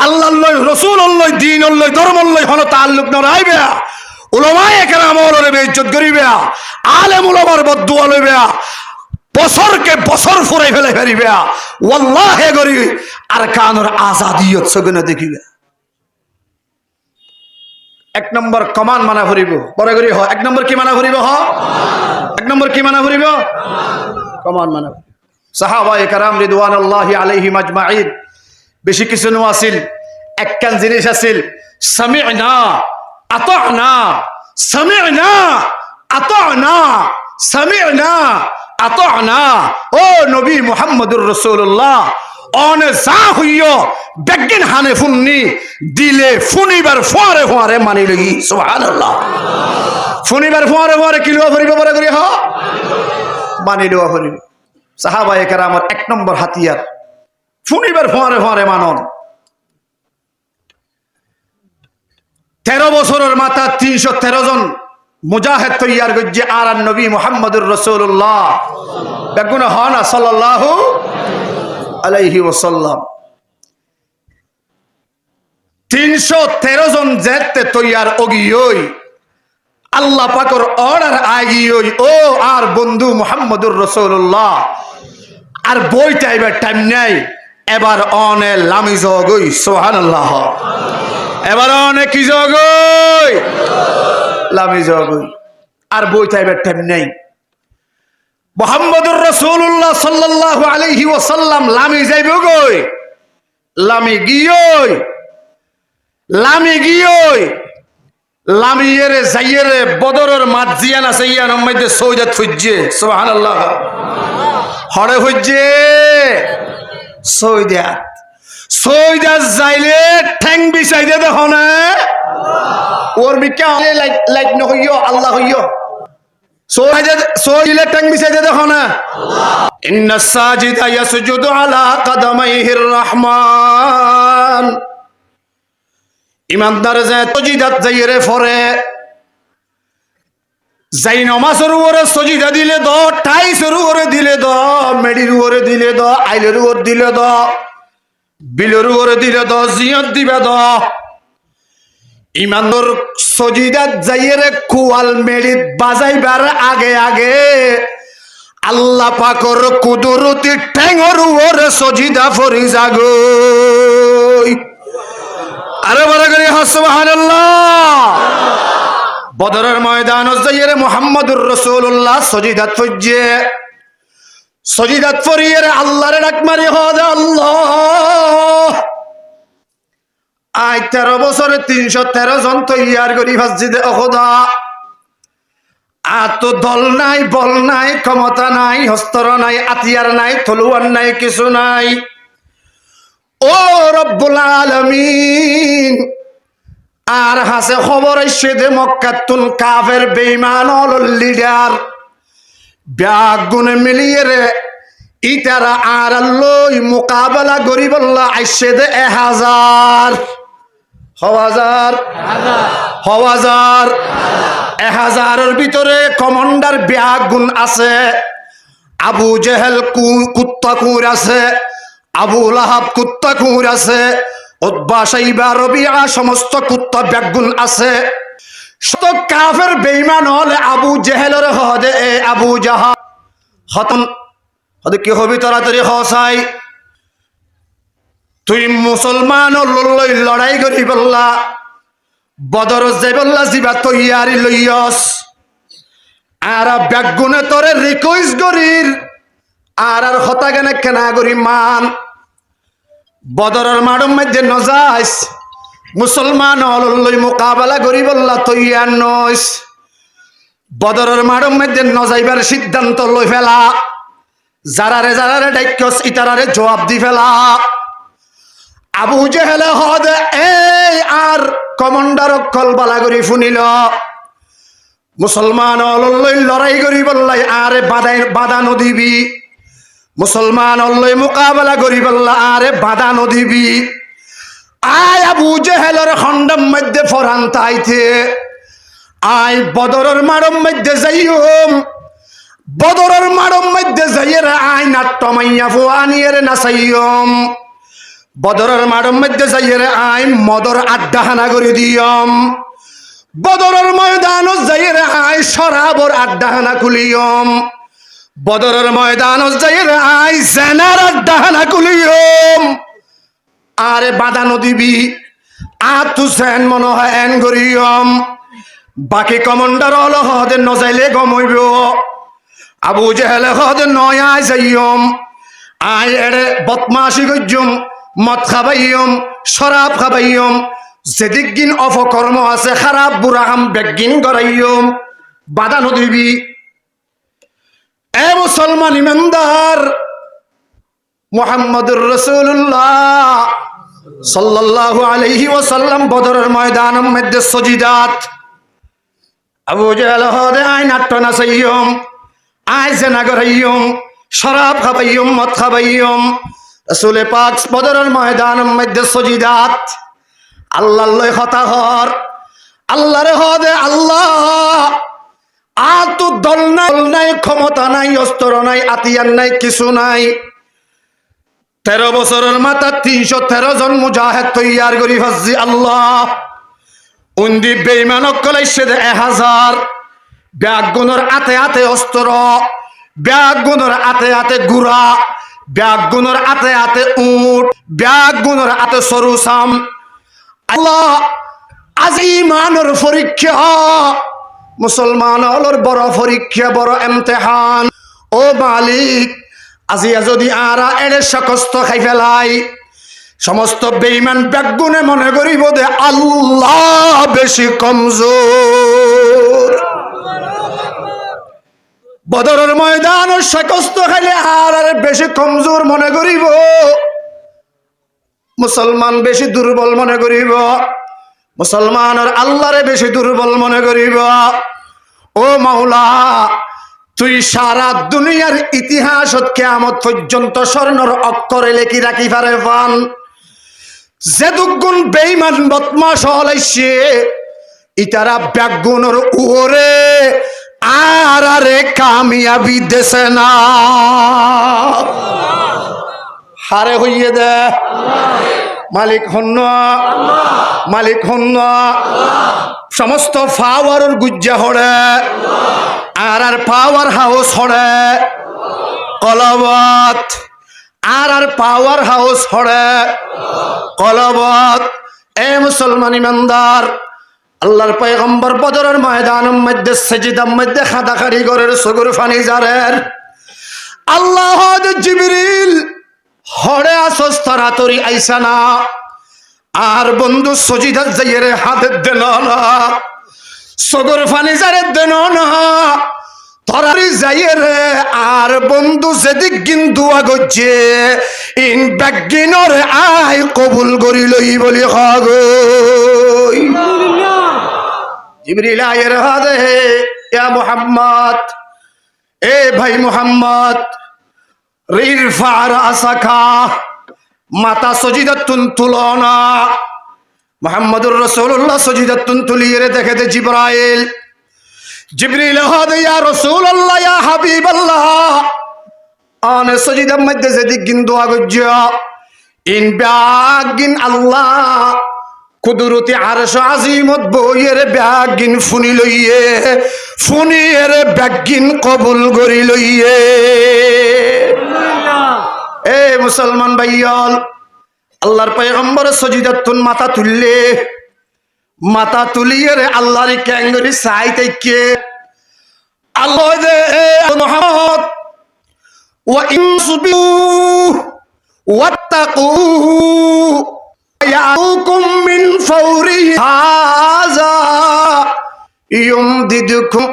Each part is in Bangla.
আল্লাহ রসুল দিন ধর্ম হন তাল্লুক নড়াইবে উলামায়ে কেরাম ওরে বেইজ্জত করিবে আলেম উলামার বদদুয়া লইবে বছরকে বছর ফুরাই ফেলে ফেরিবে ওয়াল্লাহি গরি আর কানুর আজাদিয়ত সগনে দেখিবে এক নম্বর কমান মানা করিব পরে করি হ এক নম্বর কি মানা করিব হ এক নম্বর কি মানা করিব কমান মানা সাহাবায়ে কেরাম রিদওয়ানুল্লাহি আলাইহিম আজমাইন বেশি কিছু নো আছিল একখান জিনিস আছিল সামি'না আতা'না সামি'না আতা'না সামি'না আতা'না ও নবী মুহাম্মদুর রাসূলুল্লাহ অনে যা হইও বেগিন হানে ফুন্নি দিলে ফুনিবার ফোয়ারে ফোয়ারে মানি লই সুবহানাল্লাহ ফুনিবার ফোয়ারে ফোয়ারে কি লওয়া করিব পরে করি হ মানি লওয়া করিব সাহাবায়ে কেরামের এক নম্বর হাতিয়ার ফুনিবার ফোয়ারে ফোয়ারে মানন 13 বছরের মাথা 313 জন মুজাহিদ তৈয়ার গজ্জে আর নবী মুহাম্মদুর রাসূলুল্লাহ বেগুন হনা সাল্লাল্লাহু আলাইহি ওয়াসাল্লাম 313 জন যেতে তৈয়ার অগিয়ই আল্লাহ পাকের অর্ডার আগিয়ই ও আর বন্ধু মুহাম্মদুর রাসূলুল্লাহ আর বইটা এবার টাইম নাই এবার অনে লামি জগই সুবহানাল্লাহ এবার অনে কি জগই লামি জগই আর বইটা এবার টাইম নাই মুহাম্মদুর রাসূলুল্লাহ সাল্লাল্লাহু আলাইহি ওয়াসাল্লাম লামি যাইব গই লামি গিয়ই লামিয়ের যাইয়ের বদরের মাঝিয়ান আছে ইয়ার মধ্যে সৌদাত ফুজে সুবহানাল্লাহ হড়ে ফুজে সৌদাত যাইলে ঠ্যাং বিছাই দে দেখো না ওর বিকা লাইট ন হইও আল্লাহ হইও সৌইলে ঠ্যাং বিছাই দে দেখো না ইন্নাস সাজিদা ইয়াসজুদু আলা কদমাইহির রহমান ইমানদার যে সজিদাত যাইরে ফরে যাই নামাজের উপরে সজিদা দিলে দ টাইসের উপরে দিলে দ মেডির উপরে দিলে দ আইলের উপরে দিলে দ বিলের উপরে দিলে দ জিয়ত দিবে দ ইমানদার সজিদাত যাইরে কুয়াল মেডিত বাজাইবার আগে আগে আল্লাহ পাকর কুদরতি ঠ্যাঙর উপরে সজিদা ফরি জাগই আরে বড় করে সুবহানাল্লাহ বদরের ময়দান যাইরে মুহাম্মদুর রাসূলুল্লাহ সজিদাত ফরিয়ে আল্লাহরে ডাক মারি হদে আল্লাহ আই 13 বছরে 313 জন তৈয়ার করি মসজিদে খোদা আত দল নাই বল নাই ক্ষমতা নাই হস্তর নাই আতিয়ার নাই তলোয়ার নাই কিছু নাই ও রব্বুল আলামিন আর হাসে খবর আইছে যে মক্কাতুল কাফের বেঈমান হল লিডার ব্যাগুনে মিলিয়ে রে ইতারা আর লই মোকাবেলা করি বললা আইছে যে 1000 ভিতরে কমান্ডার ব্যাগুন আছে আবু জেহেল কুত্তা কুর আছে আবু লাহাব কুত্তা কুর আছে উতবা শাইবা রবিআ সমস্ত কুত্তা ব্যাগুন আছে শত কাফের বেঈমান হলে আবু জেহেলের হদে এ আবু জাহা খতম হদে কি হবি তাড়াতাড়ি হসাই তুই মুসলমান লই লড়াই করি বললা বদর যাই বললা জিবা তৈয়ারি লইয়স আর ব্যাগুনে তোরে রিকোয়েস্ট করির আর হতা কেন কেনা করি মান বদরের মাঠের মধ্যে নজাইস মুসলমান লই মোকাবেলা করি বললা তৈয়ার নইস বদরের মাঠের মধ্যে নজাইবার সিদ্ধান্ত লই ফেলা যারারে ডাইকস ইতারারে জবাব দি ফেলা আবু জেহেলে হদে এই আর কমান্ডার কলবালা করি শুনিল মুসলমান লই লড়াই করি বললাই আরে বাধা নদিবি মুসলমান লই মোকাবেলা করি বললা আরে বাধা নদিবি আয় আবু জেহেলের খন্ডম মধ্যে ফরান তাইতে আয় বদরের মাড়ম মধ্যে যাইম বদরের মাড়ম মধ্যে যাইয়ের আয় নাট্যমাইয়া ফুয়ানিয়ের নাচাইম বদরের মাঠের মধ্যে যাইয়ে আই মদর আড্ডা হানা করে দিয়ম বদরের ময়দান যাইয়ে আই শরাবর আড্ডা হানা খুলিয়ম বদরের ময়দান যাইয়ে আই জেনার আড্ডা হানা খুলিয়ম আরে বাদানো দিবি আতু সেন মনে হয় এন করিয়ম বাকি কমান্ডার হল হদে নজাইলে গমইব আবু জেহেলে হদে নয় যাইয়ম আই এড়ে বদমাশি গজ্জুম মদ খাবাইয়ম শরাব খাবাইয়ম যেদিক গিন অপকর্ম আছে খারাপ বুড়াহাম বেগিন করাইয়ম বাদানো দিবি এ মুসলমান ইমানদার মুহাম্মদুর রাসূলুল্লাহ সাল্লাল্লাহু আলাইহি ওয়াসাল্লাম বদরের ময়দানের মধ্যে সজিদাত আবু জাহেল হদে আই নাট্য নাচাইয়ম আই জেনা করাইয়ম শরাব খাবাইয়ম মদ খাবাইয়ম রাসূল পাক বদরের ময়দানের মধ্যে সজিদাত আল্লাহর লয় কথা হর আল্লাহরে হদে আল্লাহ আত দল নাই ক্ষমতা নাই অস্ত্র নাই আতিয়ার নাই কিছু নাই 13 বছরের মাথা 313 জন মুজাহিদ তৈয়ার করি হাজি আল্লাহ উন্দি বেঈমানক কলাইছে 1000 ব্যাগুনের আতে আতে অস্ত্র ব্যাগুনের আতে আতে গুড়া ব্যাগুনের আতে আতে উট ব্যাগুনের আতে সরুসাম আল্লাহ আজ ইমানের পরীক্ষা মুসলমান হলর বড় পরীক্ষা বড় ইমতিহান ও মালিক আজি যদি আরা এড়ে সকস্ত খাই ফেলাই সমস্ত বেঈমান ব্যাগুনে মনে করিব দে আল্লাহ বেশি কমজোর বদরের ময়দান সকস্ত খাইলে আর বেশি কমজোর মনে করিব মুসলমান বেশি দুর্বল মনে করিব মুসলমানের আল্লাহরে বেশি দুর্বল মনে করিব ও মাওলা তুই সারা দুনিয়ার ইতিহাস কিয়ামত পর্যন্ত স্বর্ণর অক্ষরে লেখি রাখি পারে পান যে দুগুণ বেঈমান বদমাশ হলাইছে ইতারা ব্যাগুনের ওরে আর আরে কামিয়াবি দেছে না হারে হইয়ে দে মালিক হন্ন মালিক হন্ন সমস্ত পাওয়ারের গুজ্জা হড়ে আর পাওয়ার হাউস হড়ে কলবত আর পাওয়ার হাউস হড়ে কলবত এ মুসলমান ইমানদার আল্লাহর পয়গম্বর বদরের ময়দানের মধ্যে সেজদার মধ্যে খাদা কারিগরের সগুর ফানি জারের আল্লাহ জিবরিল হড়ে আসস তাড়াতাড়ি আইসা না আর বন্ধু সজিদার যাইয়ে হাতের দেন না সগুর ফানি জারের দেন না তরারি যাইয়ে রে আর বন্ধু যেদিক গিন দুয়া গজ্জে ইন ব্যাগিনর আই কবুল করি লই বলি হগই জিবরিল আয়ের হাদে ইয়া মুহাম্মদ এ ভাই মুহাম্মদ রিরফা রাসাকা মাতা সজিদাতুন তুলনা মুহাম্মদুর রাসূলুল্লাহ সজিদাতুন তুলিয়ে দেখে দে জিবরাইল জিবরিল হাদে ইয়া রাসূলুল্লাহ ইয়া হাবিবাল্লাহ আনে সজিদার মধ্যে যেদিক গিন দোয়া গজ্জা ইন ব্যাগিন আল্লাহ কুদরতি আরশ আজিমত বইয়ের ব্যাগিন ফুনি লইয়ে ফুনিয়ের ব্যাগিন কবুল করি লইয়ে এ মুসলমান ভাইয়াল আল্লাহর পয়গম্বর সজিদাতুন মাথা তুলিয়ে রে আল্লাহর ক্যাঙ্গরি সাইতে কে আল্লাহ দে মুহাম্মদ ওয়া ইনসুবু ওয়াত্তাকু ইয়াকুম মিন ফাওরি হাযা ইউমদিদুকুম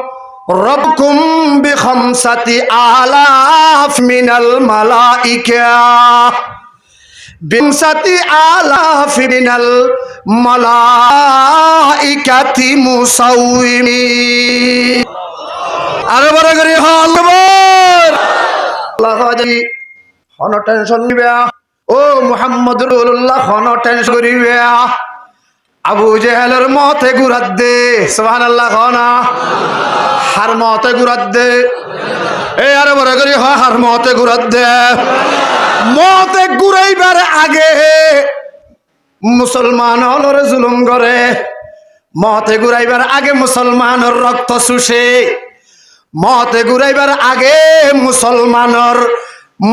রব্বুকুম বিখামসাতি আলাফ মিনাল মালাইকা বিমসাতি আলাফ মিনাল মালাইকাতি মুসাউমিন আরে বড় করে হল আল্লাহ জি হন টেনশন নিবে ও মুহাম্মদ রাসূলুল্লাহ হন টেনশন করিবে আবু জেহেলের মতে গুরাত দে সুবহানাল্লাহ হনা হার মতে গুরাত দে এ আরে বড় করে হার মতে গুরাত দে মতে ঘুরাইবার আগে মুসলমান হলরে জুলুম করে, মতে ঘুরাইবার আগে মুসলমানের রক্ত চুষে, মতে ঘুরাইবার আগে মুসলমানের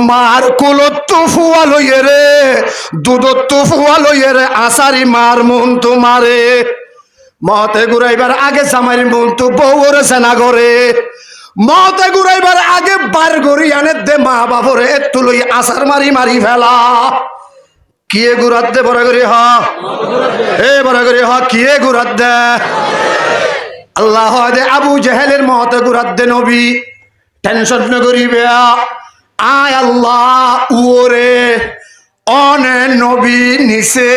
মার কুলত ফুয়া লইয়ে রে, দুধত ফুয়া লইয়ে রে, আসারি মার মন তোমারে। মতে ঘুরাইবার আগে জামাইর মন তো বউর সেনা করে, মতে ঘুরাইবার আগে বার গড়ি আনে দে মা বাবরে একটু লই আসার মারি মারি ফেলা। কিয়ে ঘুরাত দে বড় করে হ, এ বড় করে হ, কিয়ে ঘুরাত দে? আল্লাহ দে আবু জেহেলের মতে ঘুরাত দে নবী। টেনশন ন করিবে, আয় আল্লাহ ওরে অনে নবী নিছে,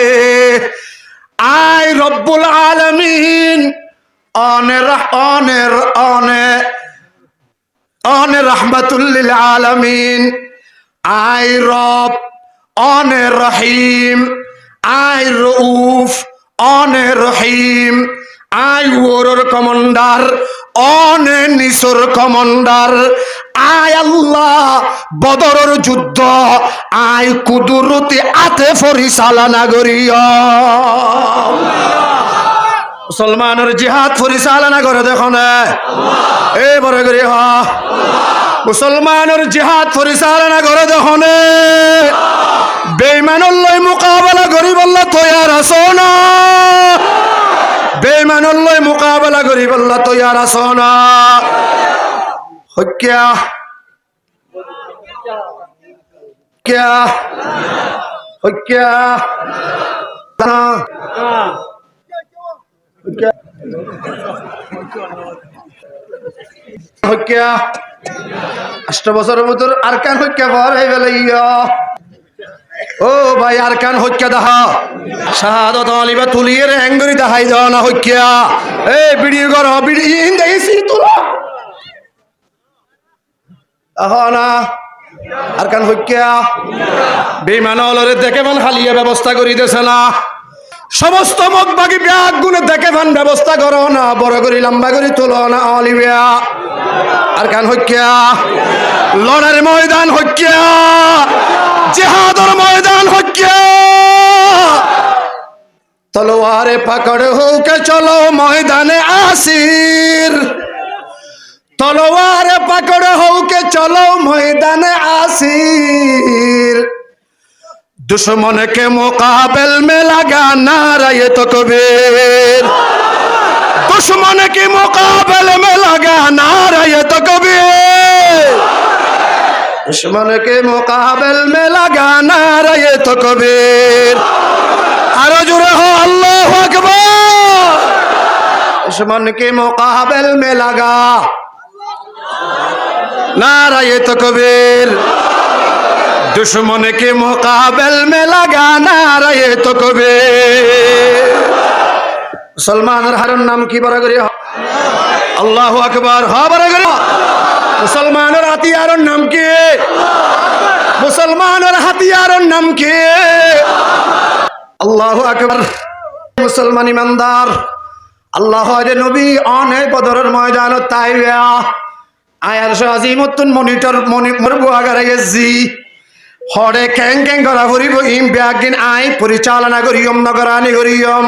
আয় রব্বুল আলামিন অনের অনের অনে অনে রাহমাতুল লিল আলামিন, আয় রব অনে রহিম, আয় রউফ অনে রহিম, আয় ওরর কমান্ডার অনে নিসর কমান্ডার, আয় আল্লাহ বদরের যুদ্ধ আয় কুদরতি আতে পরিচালনা করিয়া। মুসলমানের জিহাদ পরিচালনা করে দেখো না, এ বড় করে হ, মুসলমানের জিহাদ পরিচালনা করে দেখো না। বেঈমানের লই মোকাবেলা করি বললা তৈয়ার আছো না, বেঈমানের লই মোকাবেলা করি বললা তৈয়ার আছো না। হক্যা क्या क्या क्या अष्ट बছরের ভিতর আরকান হক্যা ভর হয়ে গেল। ও ভাই আরকান হক্যা দেখা, শাহাদাত আলিবা তুলিয়ে রে হ্যাঙ্গরি দেখাই দাও না হক্যা। এই ভিডিও করো, ভিডিও ইন দেইছি তুলো আহা না আরকান হক্যা। বেঈমান হলরে দেখে মান খালিয়া ব্যবস্থা করি দেছে না, সমস্ত মগবাগি ব্যাগ গুনে দেখে মান ব্যবস্থা করো না, বড় করি লম্বা করি তোলো না অলিবিয়া। আরকান হক্যা, লড়ার ময়দান হক্যা, জিহাদের ময়দান হক্যা। তলোয়ারে পাকড় হোকে চলো ময়দানে আসির, তলোয়ারে পাকড় হোকে চলো ময়দানে আসির, दुश्मन के मुकाबल में लगा नारे तकबीर, दुश्मन के मुकाबल में लगा नारे तकबीर, दुश्मन के मुकाबल में लगा नारे तकबीर। अरे जुरे हो अल्लाह अकबर, दुश्मन के मुकाबल में लगा नारे तकबीर, दुश्मन के मुकाबल में लगा नारे तकबीर। मुसलमाনের হারের নাম কি বড় করে? আল্লাহু আকবার। হ্যাঁ বড় করে। মুসলমানের হাতিয়ারের নাম কি? মুসলমানের হাতিয়ারের নাম কি? আল্লাহু আকবার। মুসলমান ইমানদার আল্লাহর নবী অনেক বদরের ময়দানত তাইবা আয়ার আজিমতুন মনিটর মরবু আগারাইজি হরে ক্যাং ক্যাং করা ফুরিব ইম ব্যাগিন আই পরিচালনা করিয়ম নগরানি করিয়ম।